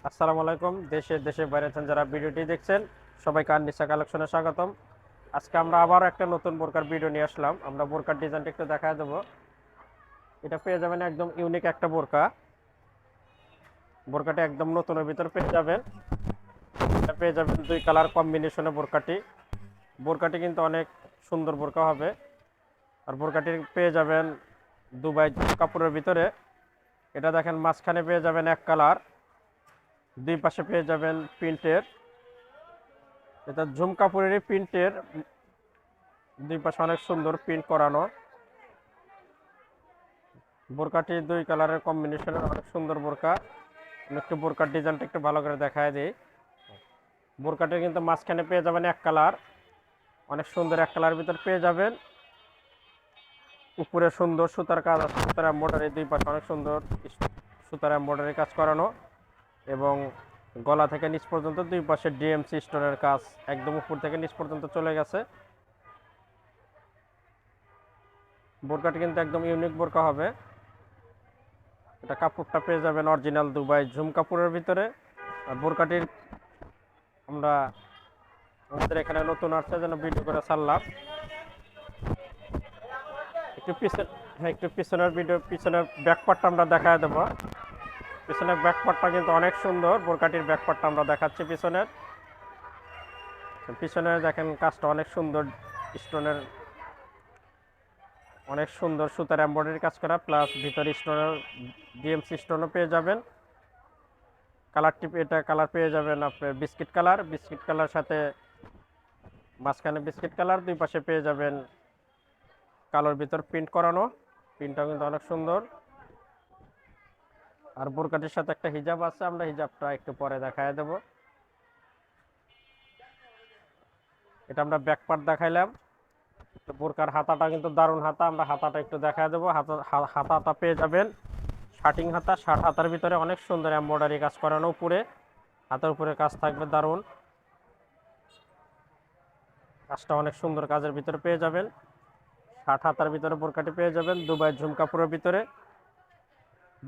আসসালামু আলাইকুম। দেশের বাইরে আছেন যারা ভিডিওটি দেখছেন, সবাইকে আননিসা কালেকশনে স্বাগতম। আজকে আমরা আবার একটা নতুন বোরকার ভিডিও নিয়ে আসলাম। আমরা বোরকার ডিজাইনটা একটু দেখায় দেবো। এটা পেয়ে যাবেন একদম ইউনিক একটা বোরকা। বোরকাটি একদম নতুনের ভিতর পেয়ে যাবেন। এটা পেয়ে যাবেন দুই কালার কম্বিনেশনে বোরকাটি। বোরকাটি কিন্তু অনেক সুন্দর বোরকা হবে। আর বোরকাটি পেয়ে যাবেন দুবাই কাপড়ের ভিতরে। এটা দেখেন মাঝখানে পেয়ে যাবেন এক কালার, দুই পাশে পেয়ে যাবেন প্রিন্টের। এটা ঝুম কাপড়েরই প্রিন্টের, দুই পাশে অনেক সুন্দর প্রিন্ট করানো। বোরকাটি দুই কালারের কম্বিনেশনের অনেক সুন্দর বোরকা। আমি একটু বোরকার ডিজাইনটা একটু ভালো করে দেখায় দিই। বোরকাটি কিন্তু মাঝখানে পেয়ে যাবেন এক কালার, অনেক সুন্দর এক কালার ভিতর পেয়ে যাবেন। উপরে সুন্দর সুতার কাজ আছে, সুতার এম্বয়ডারি, দুই পাশে অনেক সুন্দর সুতার এম্বয়ডারি কাজ করানো। এবং গলা থেকে নিচ পর্যন্ত দুই পাশে ডিএমসি স্টোনের কাজ একদম উপর থেকে নিচ পর্যন্ত চলে গেছে। বোরকাটি কিন্তু একদম ইউনিক বোরকা হবে। এটা কাপড়টা পেয়ে যাবেন অরিজিনাল দুবাই ঝুম কাপড়ের ভিতরে। আর বোরকাটির আমরা আমাদের এখানে নতুন আসছে যেন ভিডিও করে ছাড়লাম। একটু পিছন হ্যাঁ, একটু পিছনের ভিডিও, পিছনের ব্যাকপার্টটা আমরা দেখায় দেবো। পিছনের ব্যাকপার্টটা কিন্তু অনেক সুন্দর। বোরকাটির ব্যাকপার্টটা আমরা দেখাচ্ছি পিছনের। পিছনে দেখেন কাজটা অনেক সুন্দর, স্টোনের অনেক সুন্দর সুতার এমব্রয়ডারি কাজ করা, প্লাস ভিতরে স্টোনের ডিএমসি স্টোনও পেয়ে যাবেন। কালারটি এটা কালার পেয়ে যাবেন আপনার বিস্কিট কালার, বিস্কিট কালার সাথে মাঝখানে বিস্কিট কালার, দুই পাশে পেয়ে যাবেন কালোর ভিতর প্রিন্ট করানো। প্রিন্টটা কিন্তু অনেক সুন্দর। আর বোরকাটির সাথে একটা হিজাব আছে, আমরা হিজাবটা একটু পরে দেখায় দেব। এটা আমরা ব্যাক পার্ট দেখাইলাম। তো বোরকার হাতাটা কিন্তু দারুণ হাতা, আমরা হাতাটা একটু দেখায় দেবো। হাতাটা পেয়ে যাবেন শার্টিং হাতা, শার্ট হাতার ভিতরে অনেক সুন্দর এমব্রয়ডারি কাজ করানো উপরে। হাতের উপরে কাজ থাকবে দারুণ, কাজটা অনেক সুন্দর কাজের ভিতরে পেয়ে যাবেন। শার্ট হাতার ভিতরে বোরকাটি পেয়ে যাবেন দুবাই ঝুম কাপড়ের ভিতরে।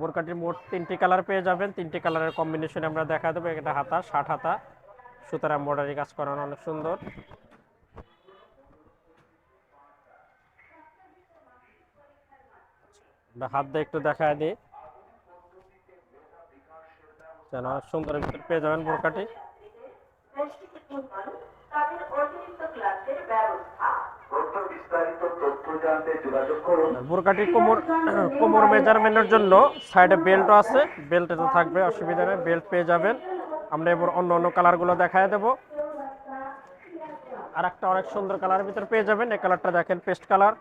বোরকাটির মোট তিনটি কালার পেয়ে যাবেন, তিনটি কালারের কম্বিনেশনে আমরা দেখা দেবো। এটা হাতা, শার্ট হাতা, সুতার এমব্রয়ডারি কাজ করানো অনেক সুন্দর। আমরা হাত দিয়ে একটু দেখায় দিই, যেন অনেক সুন্দরের ভিতরে পেয়ে যাবেন বোরকাটি। বোরকাটি কোমর কোমর মেজারমেন্টের জন্য সাইডে বেল্টও আছে, বেল্টে তো থাকবে, অসুবিধা নেই, বেল্ট পেয়ে যাবেন। আমরা এবার অন্য অন্য কালারগুলো দেখায় দেবো। আর একটা অনেক সুন্দর কালারের ভিতরে পেয়ে যাবেন, এই কালারটা দেখেন পেস্ট কালার।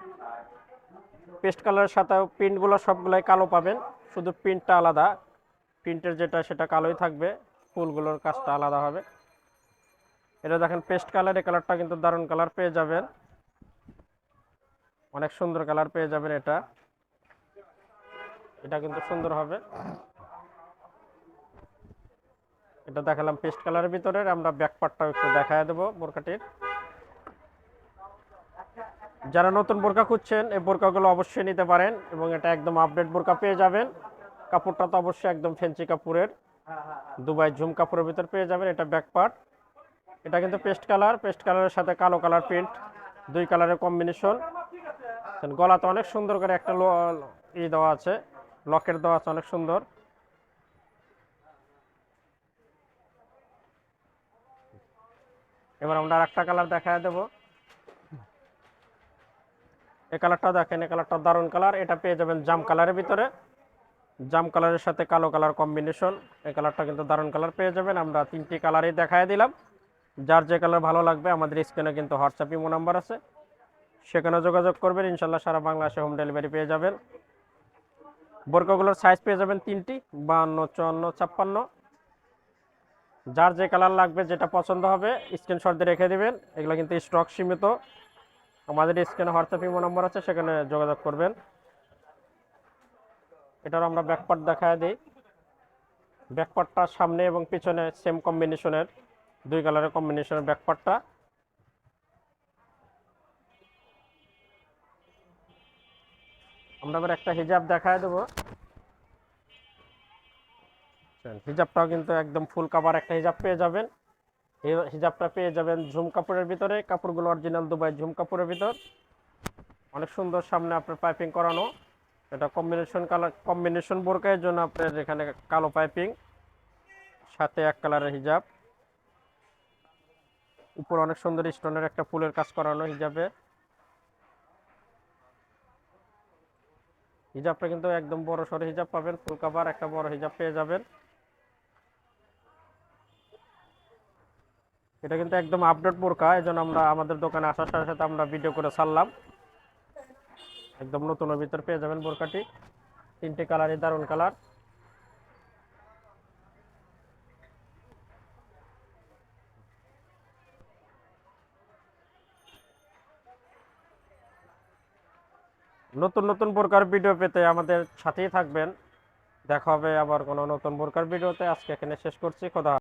পেস্ট কালারের সাথে প্রিন্টগুলো সবগুলাই কালো পাবেন, শুধু প্রিন্টটা আলাদা। প্রিন্টের যেটা সেটা কালোই থাকবে, ফুলগুলোর কাজটা আলাদা হবে। এটা দেখেন পেস্ট কালার, এই কালারটা কিন্তু দারুণ কালার পেয়ে যাবেন, অনেক সুন্দর কালার পেয়ে যাবেন। এটা এটা কিন্তু সুন্দর হবে। এটা দেখালাম পেস্ট কালারের ভিতরে। আমরা ব্যাক পার্টটাও একটু দেখায় দেবো বোরকাটির। যারা নতুন বোরকা খুঁজছেন এই বোরকাগুলো অবশ্যই নিতে পারেন, এবং এটা একদম আপডেট বোরকা পেয়ে যাবেন। কাপড়টা তো অবশ্যই একদম ফ্যান্সি কাপড়ের, দুবাই ঝুম কাপড়ের ভিতর পেয়ে যাবেন। এটা ব্যাক পার্ট। এটা কিন্তু পেস্ট কালার, পেস্ট কালারের সাথে কালো কালার প্রিন্ট, দুই কালারের কম্বিনেশন। গলাতে অনেক সুন্দর করে একটা দেওয়া আছে, লকেট দেওয়া আছে অনেক সুন্দর। এবার আমরা আর একটা কালার দেখায় দেবো। এই কালারটা দেখেন, এই কালারটা দারুণ কালার। এটা পেয়ে যাবেন জাম কালারের ভিতরে, জাম কালারের সাথে কালো কালার কম্বিনেশন। এই কালারটা কিন্তু দারুণ কালার পেয়ে যাবেন। আমরা তিনটি কালারই দেখায় দিলাম। যার যে কালার ভালো লাগবে আমাদের স্ক্রিনে কিন্তু হোয়াটসঅ্যাপ ইমো নাম্বার আছে, সেখানে যোগাযোগ করবেন, ইনশাল্লাহ সারা বাংলাদেশে হোম ডেলিভারি পেয়ে যাবেন। বোরকাগুলোর সাইজ পেয়ে যাবেন তিনটি, 52, 54, 56। যার যে কালার লাগবে, যেটা পছন্দ হবে স্ক্রিনশট দিয়ে রেখে দিবেন। এগুলো কিন্তু স্টক সীমিত। আমাদের স্ক্রিনে হোয়াটসঅ্যাপ ইমো নাম্বার আছে, সেখানে যোগাযোগ করবেন। এটার আমরা ব্যাকপার্ট দেখায় দিই। ব্যাকপার্টটা সামনে এবং পিছনে সেম কম্বিনেশনের, দুই কালারের কম্বিনেশনের ব্যাকপার্টটা। আমরা আবার একটা হিজাব দেখায় দেবো। হিজাবটাও কিন্তু একদম ফুল কাভার একটা হিজাব পেয়ে যাবেন। এই হিজাবটা পেয়ে যাবেন ঝুম কাপড়ের ভিতরে, কাপড়গুলো অরিজিনাল দুবাই ঝুম কাপড়ের ভিতর, অনেক সুন্দর সামনে আপনার পাইপিং করানো। এটা কম্বিনেশন কালার, কম্বিনেশন বোরকার জন্য আপনার এখানে কালো পাইপিং, সাথে এক কালারের হিজাব, উপর অনেক সুন্দর স্টোনের একটা ফুলের কাজ করানো হিজাবে। হিজাবটা কিন্তু একদম বড় সড়ো হিজাব পাবেন, ফুল কাভার একটা বড় হিজাব পেয়ে যাবেন। এটা কিন্তু একদম আপডেট বোরকা, এই জন্য আমরা আমাদের দোকানে আসার সাথে সাথে আমরা ভিডিও করে ছাড়লাম। একদম নতুনের ভিতর পেয়ে যাবেন বোরকাটি, তিনটে কালারই দারুণ কালার। নতুন নতুন বোরকার ভিডিও পেতে আমাদের সাথেই থাকবেন। দেখা হবে আবার কোনো নতুন বোরকার ভিডিওতে। আজকে এখানে শেষ করছি, খোদা।